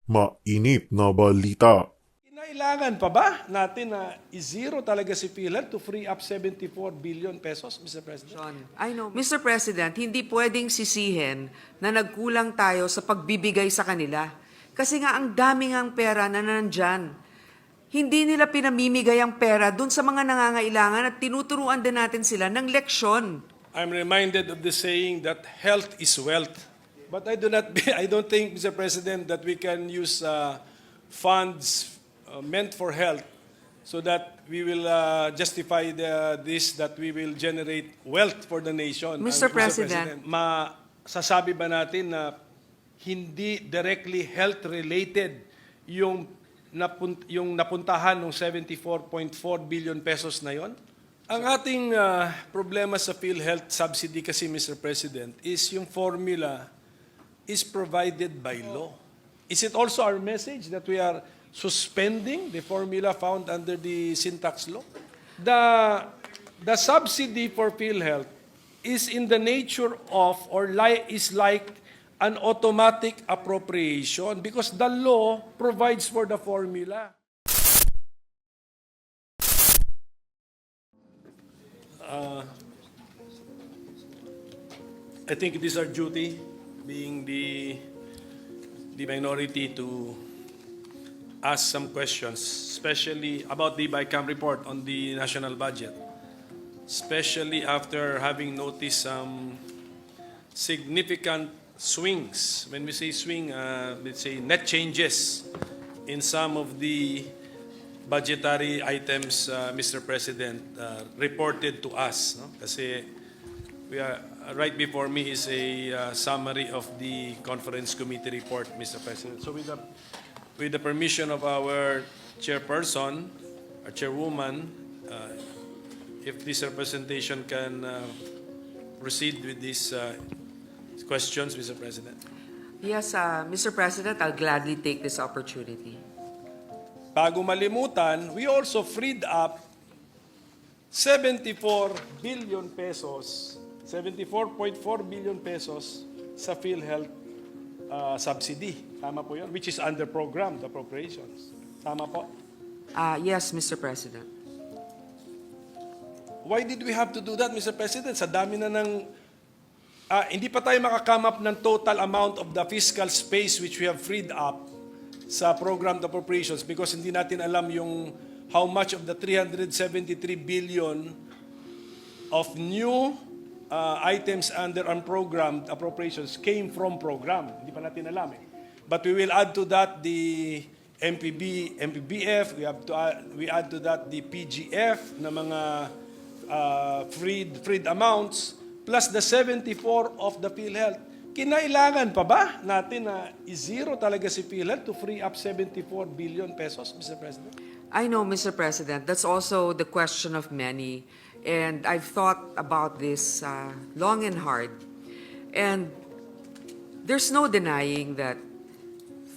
Mainit na balita. Kailangan pa ba natin na i-zero talaga si Philhealth to free up 74 billion pesos, Mr. President? I know, Mr. President, hindi pwedeng sisihin na nagkulang tayo sa pagbibigay sa kanila. Kasi nga ang dami ngang pera na nandyan. Hindi nila pinamimigay ang pera dun sa mga nangangailangan at tinuturuan din natin sila ng leksyon. I'm reminded of the saying that health is wealth. But I don't think, Mr. President, that we can use funds meant for health so that we will justify this, that we will generate wealth for the nation. Mr. President. Masasabi ba natin na hindi directly health-related yung napuntahan ng 74.4 billion pesos na yon? Ang ating problema sa PhilHealth subsidy kasi, Mr. President, is yung formula is provided by law. Is it also our message that we are suspending the formula found under the syntax law? The subsidy for PhilHealth is in the nature of is like an automatic appropriation because the law provides for the formula. I think it is our duty, being the minority, to ask some questions, especially about the BICAM report on the national budget, especially after having noticed some significant swings. When we say swing, let's say net changes in some of the budgetary items, Mr. President, reported to us. No? Kasi we are, right before me is a summary of the conference committee report, Mr. President. So with the permission of our chairperson, our chairwoman, if this representation can proceed with these questions, Mr. President. Yes, Mr. President, I'll gladly take this opportunity. Bago malimutan, we also freed up 74 billion pesos, 74.4 billion pesos sa PhilHealth subsidy. Tama po yun? Which is under program, the appropriations. Tama po? Yes, Mr. President. Why did we have to do that, Mr. President? Sa dami na ng... hindi pa tayo makakame up ng total amount of the fiscal space which we have freed up sa program appropriations because hindi natin alam yung how much of the 373 billion of new items under unprogrammed appropriations came from program. Hindi pa natin alam eh. But we will add to that the MPBF, we add to that the PGF na mga freed amounts plus the 74 of the PhilHealth. Kinailangan pa ba natin na i-zero talaga si PhilHealth to free up 74 billion pesos, Mr. President? I know, Mr. President, that's also the question of many. And I've thought about this long and hard. And there's no denying that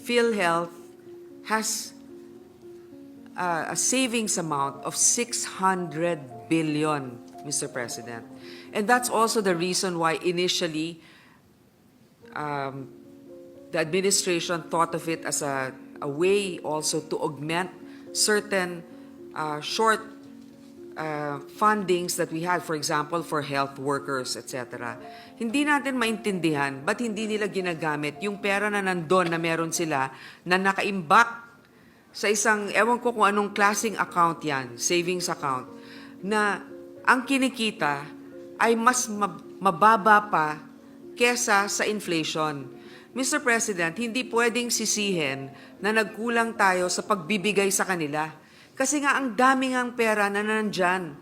PhilHealth has a savings amount of 600 billion, Mr. President. And that's also the reason why initially the administration thought of it as a way also to augment certain short fundings that we had, for example, for health workers, etc. Hindi natin maintindihan ba't hindi nila ginagamit yung pera na nandun na meron sila na nakaimbak sa isang, ewan ko kung anong klaseng account yan, savings account, na ang kinikita ay mas mababa pa kesa sa inflation. Mr. President, hindi pwedeng sisihin na nagkulang tayo sa pagbibigay sa kanila. Kasi nga ang dami ngang pera na nandyan.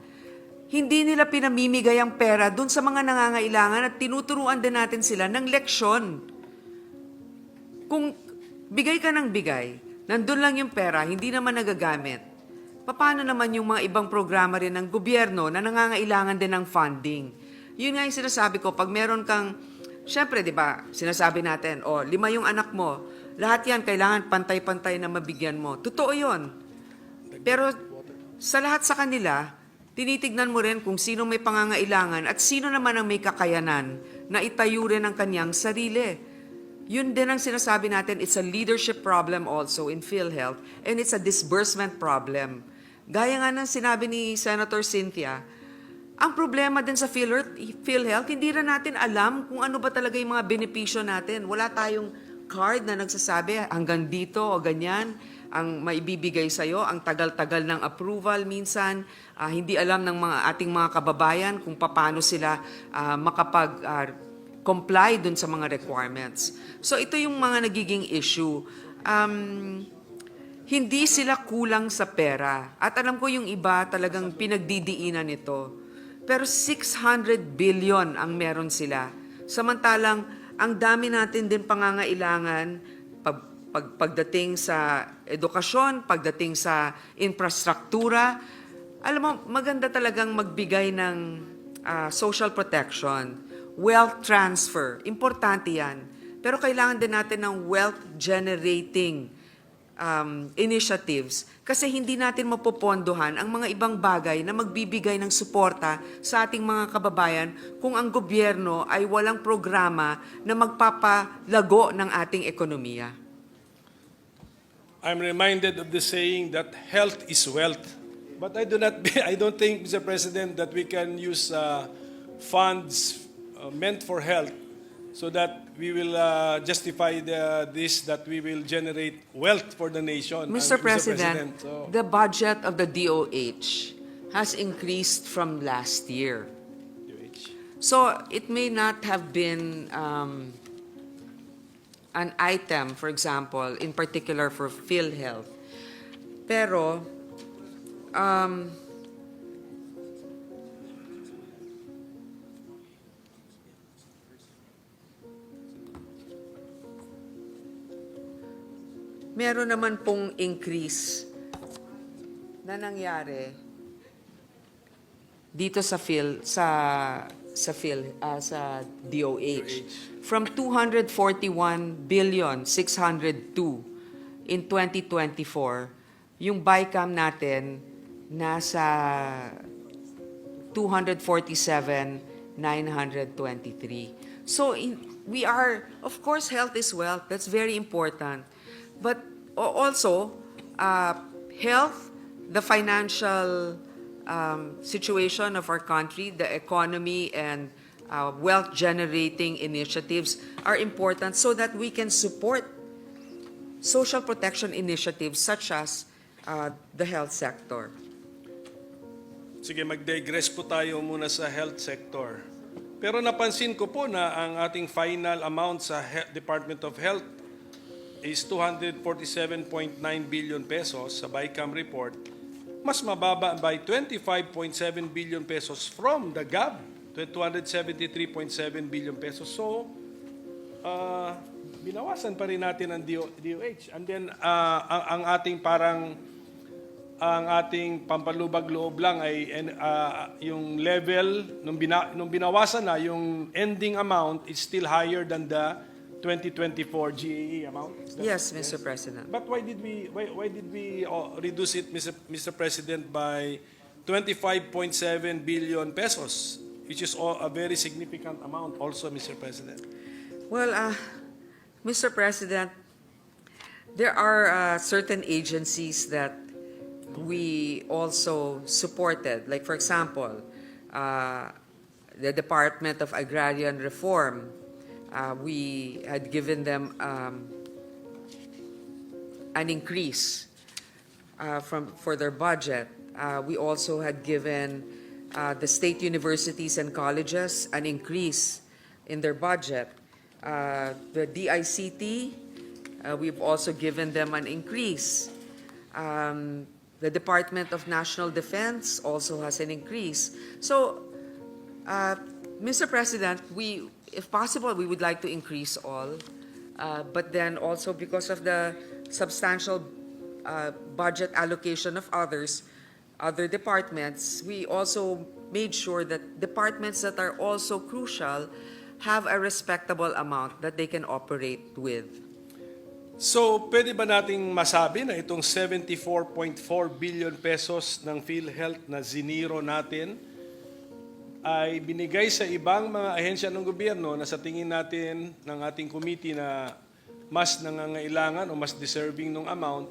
Hindi nila pinamimigay ang pera dun sa mga nangangailangan at tinuturuan din natin sila ng leksyon. Kung bigay ka ng bigay, nandun lang yung pera, hindi naman nagagamit. Paano naman yung mga ibang programa rin ng gobyerno na nangangailangan din ng funding? Yun nga yung sinasabi ko, pag meron kang, syempre, di ba, sinasabi natin, 5 yung anak mo, lahat yan kailangan pantay-pantay na mabigyan mo. Totoo yun. Pero sa lahat sa kanila, tinitignan mo rin kung sino may pangangailangan at sino naman ang may kakayanan na itayo rin ang kanyang sarili. Yun din ang sinasabi natin, it's a leadership problem also in PhilHealth, and it's a disbursement problem. Gaya nga ng sinabi ni Senator Cynthia, ang problema din sa PhilHealth, hindi rin natin alam kung ano ba talaga yung mga benepisyo natin. Wala tayong card na nagsasabi hanggang dito o ganyan ang maibibigay sa'yo, ang tagal-tagal ng approval minsan, hindi alam ng ating mga kababayan kung paano sila comply dun sa mga requirements. So ito yung mga nagiging issue. Hindi sila kulang sa pera. At alam ko yung iba talagang pinagdidiinan ito. Pero 600 billion ang meron sila. Samantalang ang dami natin din pangangailangan pagdating sa edukasyon, pagdating sa infrastruktura. Alam mo, maganda talagang magbigay ng social protection. Wealth transfer, importante yan. Pero kailangan din natin ng wealth-generating initiatives kasi hindi natin mapopondohan ang mga ibang bagay na magbibigay ng suporta sa ating mga kababayan kung ang gobyerno ay walang programa na magpapalago ng ating ekonomiya. I'm reminded of the saying that health is wealth. But I don't think, Mr. President, that we can use funds meant for health so that we will justify that we will generate wealth for the nation. Mr. President, So, the budget of the DOH has increased from last year. So it may not have been an item, for example, in particular for PhilHealth. Pero meron naman pong increase na nangyari dito sa DOH from 241 billion 602 in 2024, yung BICAM natin nasa 247 923. So we are, of course, health is wealth. That's very important. But also, health, the financial situation of our country, the economy, and wealth-generating initiatives are important so that we can support social protection initiatives such as the health sector. sige, mag-digress po tayo muna sa health sector. Pero napansin ko po na ang ating final amount sa Department of Health is 247.9 billion pesos sa BICAM report, mas mababa by 25.7 billion pesos from the GAB, 273.7 billion pesos. So, binawasan pa rin natin ang DOH. And then, ang ating pampalubag-loob lang ay yung level, nung binawasan na, yung ending amount is still higher than the 2024 GAE amount? Yes, Mr. President. But why did we reduce it, Mr. President, by 25.7 billion pesos, which is a very significant amount also, Mr. President? Well, Mr. President, there are certain agencies that we also supported. Like, for example, the Department of Agrarian Reform. We had given them an increase for their budget. We also had given the state universities and colleges an increase in their budget. The DICT, we've also given them an increase. The Department of National Defense also has an increase. So, Mr. President, if possible, we would like to increase all. But then also because of the substantial budget allocation of other departments, we also made sure that departments that are also crucial have a respectable amount that they can operate with. So, pwede ba nating masabi na itong 74.4 billion pesos ng PhilHealth na ziniro natin ay binigay sa ibang mga ahensya ng gobyerno na sa tingin natin ng ating committee na mas nangangailangan o mas deserving ng amount,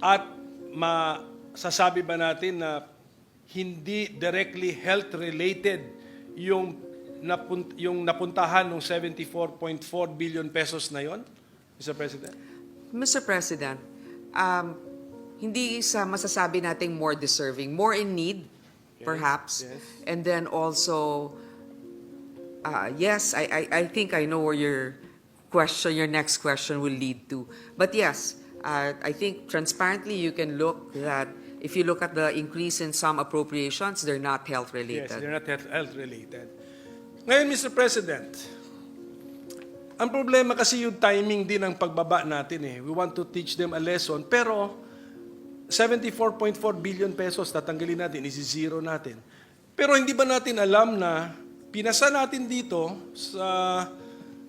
at masasabi ba natin na hindi directly health-related yung, yung napuntahan ng 74.4 billion pesos na yon, Mr. President? Mr. President, hindi sa masasabi nating more deserving, more in need, perhaps. yes. And then also, yes, I think I know where your next question will lead to. But yes, I think transparently you can look that if you look at the increase in some appropriations, they're not health related. Yes, they're not health-related. Ngayon, Mr. President, ang problema kasi yung timing din ng pagbaba natin eh. We want to teach them a lesson, pero 74.4 billion pesos tatanggalin natin, isi-zero natin. Pero hindi ba natin alam na pinasa natin dito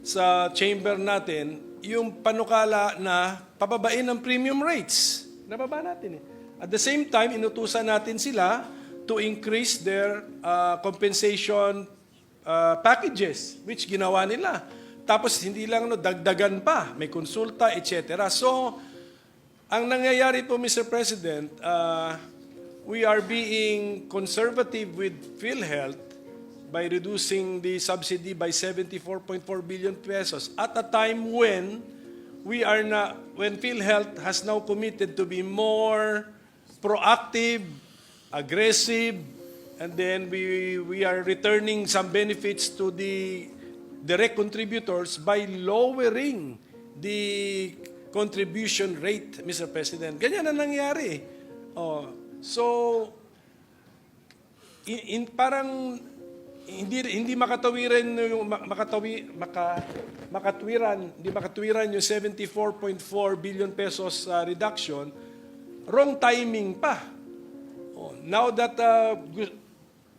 sa chamber natin yung panukala na pababain ng premium rates. Nababa natin eh. At the same time, inutusan natin sila to increase their compensation packages, which ginawa nila. Tapos hindi lang dagdagan pa, may konsulta, etc. So, ang nangyayari po, Mr. President, we are being conservative with Philhealth by reducing the subsidy by 74.4 billion pesos at a time when when Philhealth has now committed to be more proactive, aggressive, and then we are returning some benefits to the direct contributors by lowering the contribution rate, Mr. President. Ganyan ang nangyari. Oh, so parang hindi makatawiran yung makatwiran yung 74.4 billion pesos reduction, wrong timing pa. Oh, now that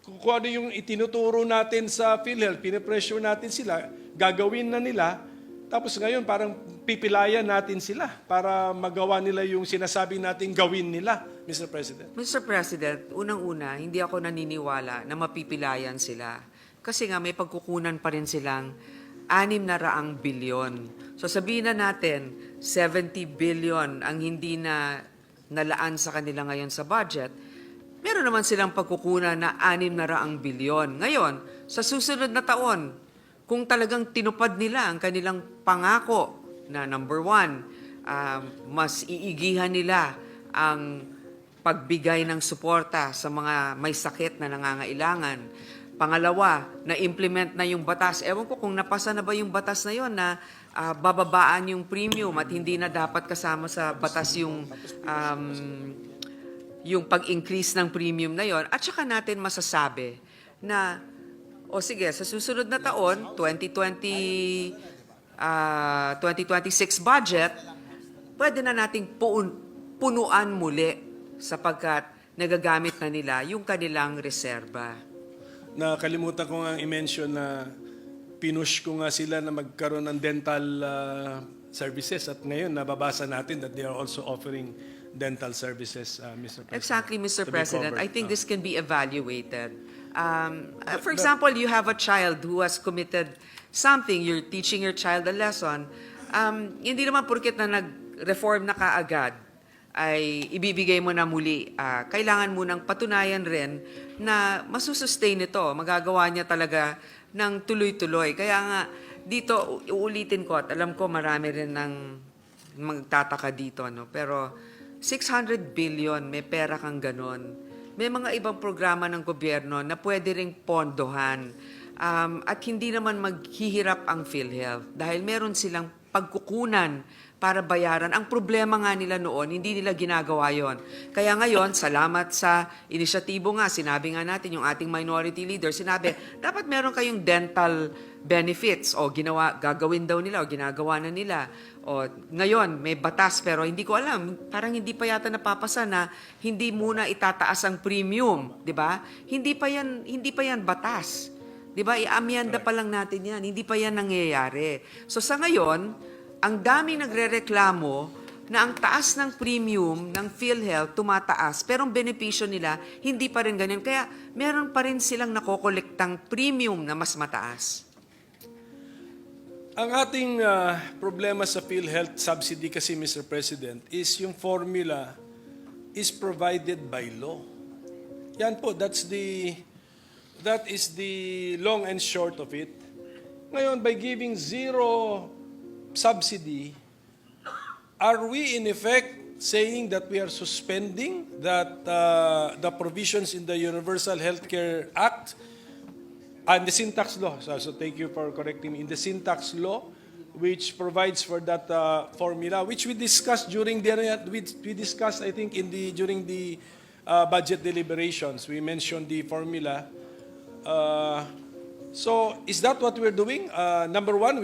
kung ano yung itinuturo natin sa PhilHealth, pinipressure natin sila, gagawin na nila, tapos ngayon parang pipilayan natin sila para magawa nila yung sinasabi natin gawin nila, Mr. President. Mr. President, unang-una, hindi ako naniniwala na mapipilayan sila. Kasi nga may pagkukunan pa rin silang 600 bilyon. So sabihin na natin, 70 billion ang hindi na nalaan sa kanila ngayon sa budget. Meron naman silang pagkukunan na 600 bilyon. Ngayon, sa susunod na taon, kung talagang tinupad nila ang kanilang pangako na number one, mas iigihan nila ang pagbigay ng suporta sa mga may sakit na nangangailangan. Pangalawa, na-implement na yung batas. Ewan ko kung napasa na ba yung batas na yon na bababaan yung premium at hindi na dapat kasama sa batas yung pag-increase ng premium na yon. At saka natin masasabi na, o sige, sa susunod na taon, 2026 budget, pwede na nating punuan muli sapagkat nagagamit na nila yung kanilang reserba. Nakalimutan ko nga i-mention na pinush ko nga sila na magkaroon ng dental services at ngayon nababasa natin that they are also offering dental services, Mr. President. Exactly, Mr. to be President. covered. I think this can be evaluated. For example, you have a child who has committed something, you're teaching your child a lesson, hindi naman porket na nag-reform na kaagad, ay ibibigay mo na muli. Kailangan mo nang patunayan rin na masusustain ito. Magagawa niya talaga ng tuloy-tuloy. Kaya nga, dito, uulitin ko at alam ko marami rin ng magtataka dito. No? Pero 600 billion, may pera kang ganon. May mga ibang programa ng gobyerno na pwede ring pondohan. At hindi naman maghihirap ang PhilHealth dahil meron silang pagkukunan para bayaran. Ang problema nga nila noon, hindi nila ginagawa yon. Kaya ngayon, salamat sa inisyatibo nga, sinabi nga natin, yung ating minority leader, sinabi, dapat meron kayong dental benefits. O gagawin daw nila, o ginagawa na nila. O ngayon, may batas, pero hindi ko alam, parang hindi pa yata napapasa na hindi muna itataas ang premium, di ba? Hindi pa yan batas. Di ba? Iamyanda pa lang natin yan. Hindi pa yan nangyayari. So sa ngayon, ang daming nagrereklamo na ang taas ng premium ng Philhealth tumataas, pero ang benepisyo nila hindi pa rin ganyan. Kaya meron pa rin silang nakokolektang premium na mas mataas. Ang ating problema sa PhilHealth subsidy kasi, Mr. President, is yung formula is provided by law. Yan po, that is the long and short of it. Ngayon, by giving zero subsidy, are we in effect saying that we are suspending that the provisions in the Universal Healthcare Act and the syntax law? So thank you for correcting me. In the syntax law, which provides for that formula, which we discussed during we discussed, I think, during the budget deliberations. We mentioned the formula. So is that what we're doing? Number one,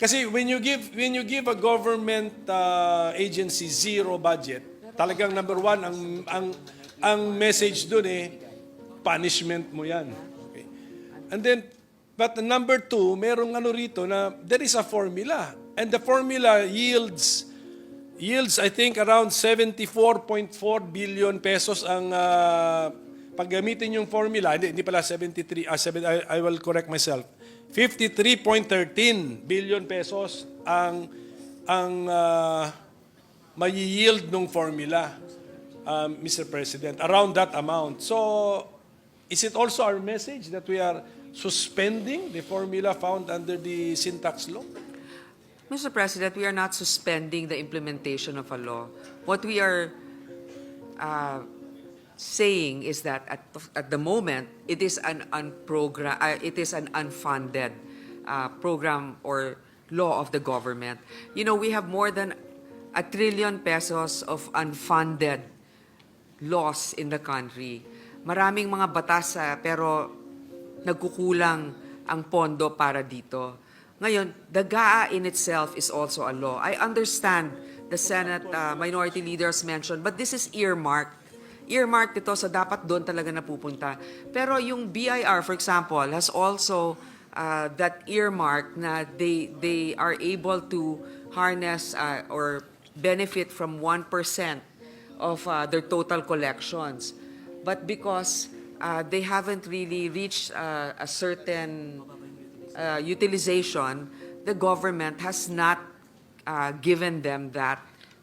kasi when you give a government agency zero budget, talagang number one ang message dun punishment mo yan. Okay. And then but number two, merong rito na there is a formula, and the formula yields I think around 74.4 billion pesos ang paggamitin yung formula. Hindi pala 73, I will correct myself. 53.13 billion pesos ang may-yield ng formula, Mr. President, around that amount. So, is it also our message that we are suspending the formula found under the syntax law? Mr. President, we are not suspending the implementation of a law. What we are saying is that at the moment, it is an unfunded program or law of the government. You know, we have more than 1 trillion pesos of unfunded laws in the country. Maraming mga batas pero nagkukulang ang pondo para dito. Ngayon, the GAA in itself is also a law. I understand the Senate minority leaders mentioned, but this is earmarked. Earmarked ito, so dapat doon talaga napupunta. Pero yung BIR, for example, has also that earmark na they are able to harness or benefit from 1% of their total collections. But because they haven't really reached a certain utilization, the government has not given them that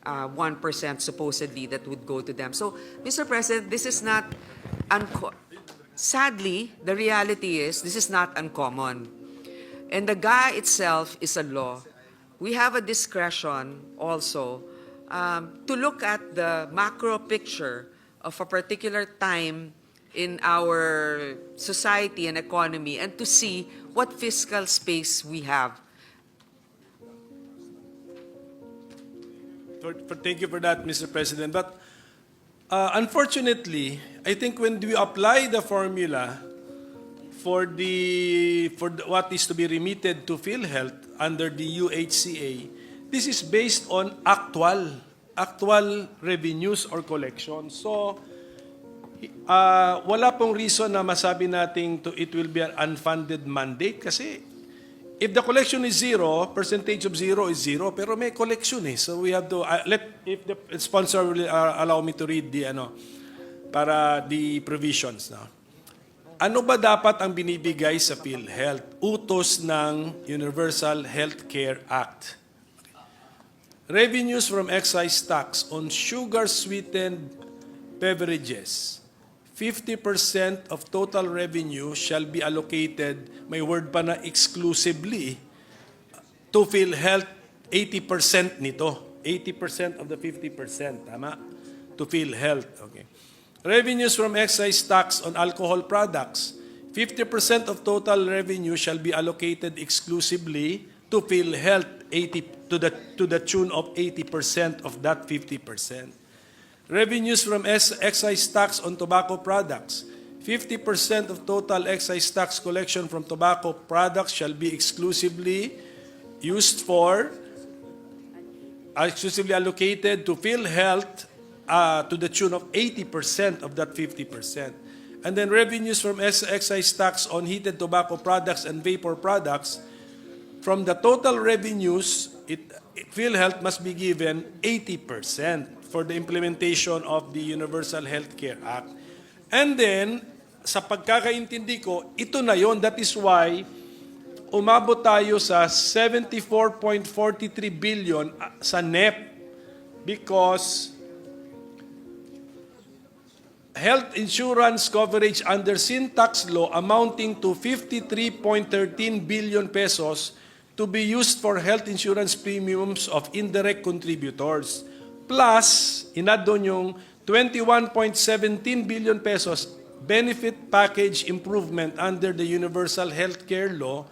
1% supposedly that would go to them. So, Mr. President, this is not, sadly, the reality is this is not uncommon. And the GA itself is a law. We have a discretion also to look at the macro picture of a particular time in our society and economy and to see what fiscal space we have. Thank you for that, Mr. President. But unfortunately, I think when we apply the formula for what is to be remitted to PhilHealth under the UHCA, this is based on actual revenues or collections. So, wala pong reason na masabi natin it will be an unfunded mandate kasi if the collection is zero, percentage of zero is zero, pero may collection So we have to, if the sponsor will allow me to read para the provisions. No? Ano ba dapat ang binibigay sa PhilHealth? Utos ng Universal Healthcare Act. Revenues from excise tax on sugar-sweetened beverages. 50% of total revenue shall be allocated, may word pa na exclusively, to PhilHealth. 80% nito. 80% of the 50%. Tama? To PhilHealth. Okay. Revenues from excise tax on alcohol products. 50% of total revenue shall be allocated exclusively to PhilHealth, to the tune of 80% of that 50%. Revenues from excise tax on tobacco products. 50% of total excise tax collection from tobacco products shall be exclusively allocated to PhilHealth to the tune of 80% of that 50%. And then revenues from excise tax on heated tobacco products and vapor products, from the total revenues PhilHealth must be given 80% for the implementation of the Universal Healthcare Act. And then, sa pagkakaintindi ko, ito na yon. That is why umabot tayo sa 74.43 billion sa NEP because health insurance coverage under sin tax law amounting to 53.13 billion pesos to be used for health insurance premiums of indirect contributors. Plus, inad doon yung 21.17 billion pesos benefit package improvement under the Universal Healthcare Law,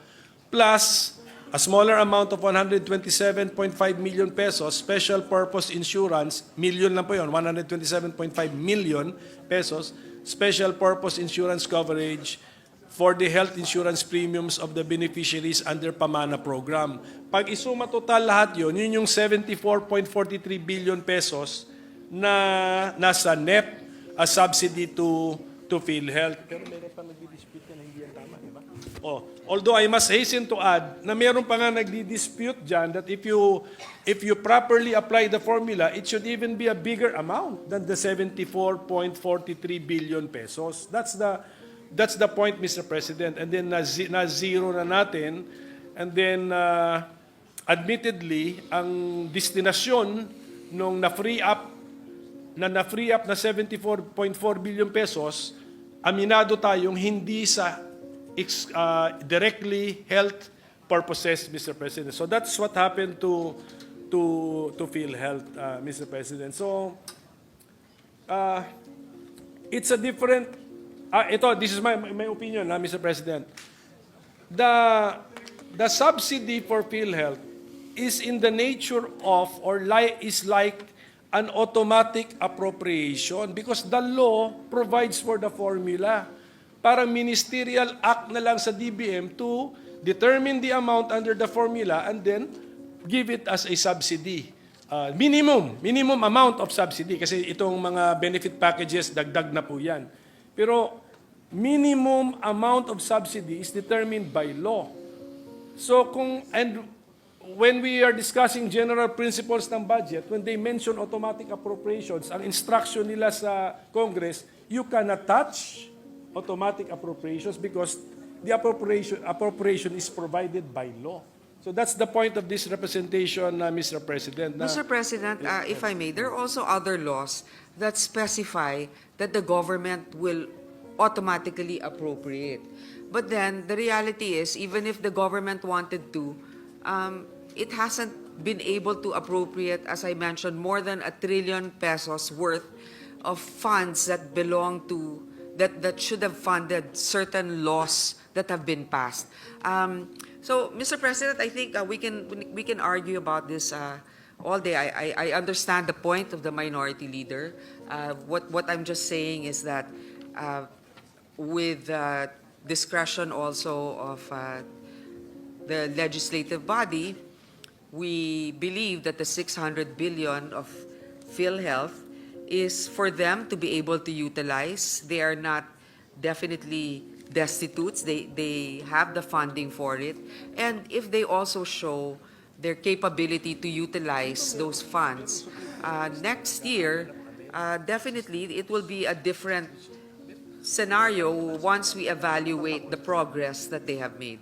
plus a smaller amount of 127.5 million pesos special purpose insurance, million lang po yun, 127.5 million pesos special purpose insurance coverage for the health insurance premiums of the beneficiaries under PAMANA program. Pag isuma total lahat yun, yun yung 74.43 billion pesos na nasa NEP as subsidy to PhilHealth. Pero meron pa nagdi-dispute yan, hindi yan tama, di ba? Although I must hasten to add na meron pa nga nagdi-dispute dyan that if you properly apply the formula, it should even be a bigger amount than the 74.43 billion pesos. That's the point, Mr. President. And then na-zero na natin. And then, admittedly, ang destinasyon nung na-free up na 74.4 billion pesos, aminado tayong hindi sa directly health purposes, Mr. President. So that's what happened to PhilHealth, Mr. President. So, it's a different. This is my opinion, Mr. President. The subsidy for PhilHealth is in the nature of is like an automatic appropriation because the law provides for the formula. Parang ministerial act na lang sa DBM to determine the amount under the formula and then give it as a subsidy. Minimum amount of subsidy kasi itong mga benefit packages, dagdag na po yan. Pero minimum amount of subsidy is determined by law. So when we are discussing general principles ng budget, when they mention automatic appropriations, ang instruction nila sa Congress, you cannot touch automatic appropriations because the appropriation is provided by law. So that's the point of this representation, Mr. President. Mr. President, if I may, there are also other laws that specify that the government will automatically appropriate. But then the reality is, even if the government wanted to, it hasn't been able to appropriate, as I mentioned, more than 1 trillion pesos worth of funds that belong to that should have funded certain laws that have been passed. So, Mr. President, I think we can argue about this all day. I understand the point of the minority leader. What I'm just saying is that with discretion also of the legislative body, we believe that the 600 billion of PhilHealth is for them to be able to utilize. They are not definitely destitutes. They have the funding for it. And if they also show their capability to utilize those funds, next year, definitely it will be a different scenario once we evaluate the progress that they have made.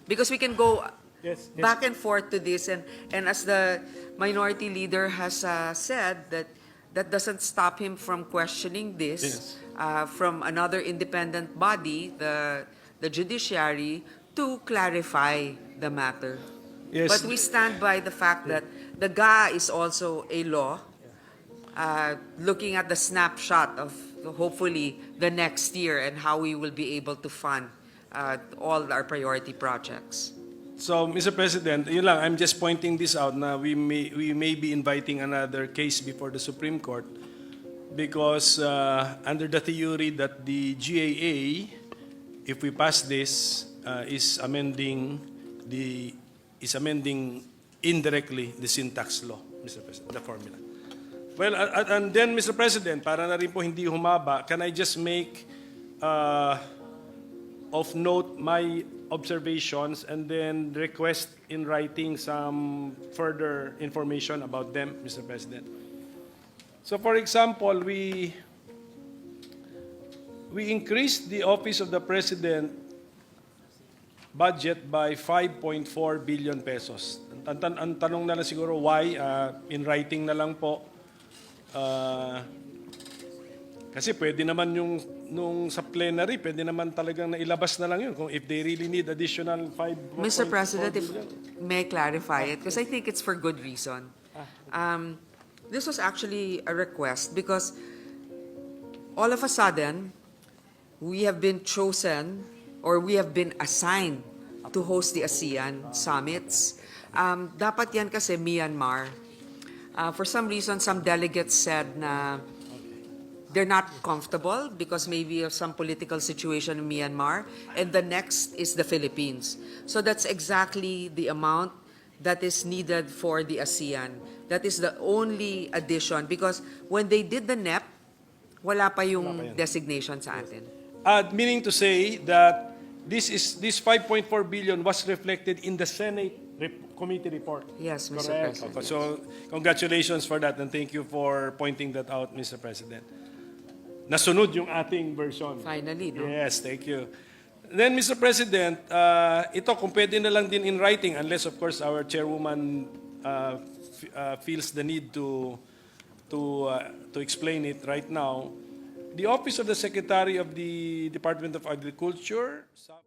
Because we can go back and forth to this, and as the minority leader has said, that doesn't stop him from questioning this from another independent body, the judiciary, to clarify the matter. Yes. But we stand by the fact that the GA is also a law, looking at the snapshot of hopefully the next year and how we will be able to fund all our priority projects. So, Mr. President, yun lang, I'm just pointing this out na we may be inviting another case before the Supreme Court because under the theory that the GAA, if we pass this, is amending indirectly the sin tax law, Mr. President, the formula. Well, and then, Mr. President, para na rin po hindi humaba, can I just make of note my observations and then request in writing some further information about them, Mr. President. So for example, we increased the Office of the President budget by 5.4 billion pesos. Ang tanong na lang siguro why, in writing na lang po. Kasi pwede naman nung sa plenary, pwede naman talagang nailabas na lang yun kung if they really need additional 5. Mr. President, if may I clarify it, because I think it's for good reason. This was actually a request because all of a sudden, we have been chosen or we have been assigned to host the ASEAN summits. Dapat yan kasi Myanmar. For some reason, some delegates said na they're not comfortable because maybe of some political situation in Myanmar, and the next is the Philippines. So that's exactly the amount that is needed for the ASEAN. That is the only addition because when they did the NEP, wala pa yung designation sa atin. Meaning to say that this 5.4 billion was reflected in the Senate committee report. Yes, Mr. Correct. President. Okay. So congratulations for that and thank you for pointing that out, Mr. President. Nasunod yung ating version. Finally, no? Yes, thank you. Then, Mr. President, ito kung pwede na lang din in writing unless of course our chairwoman feels the need to explain it right now. The Office of the Secretary of the Department of Agriculture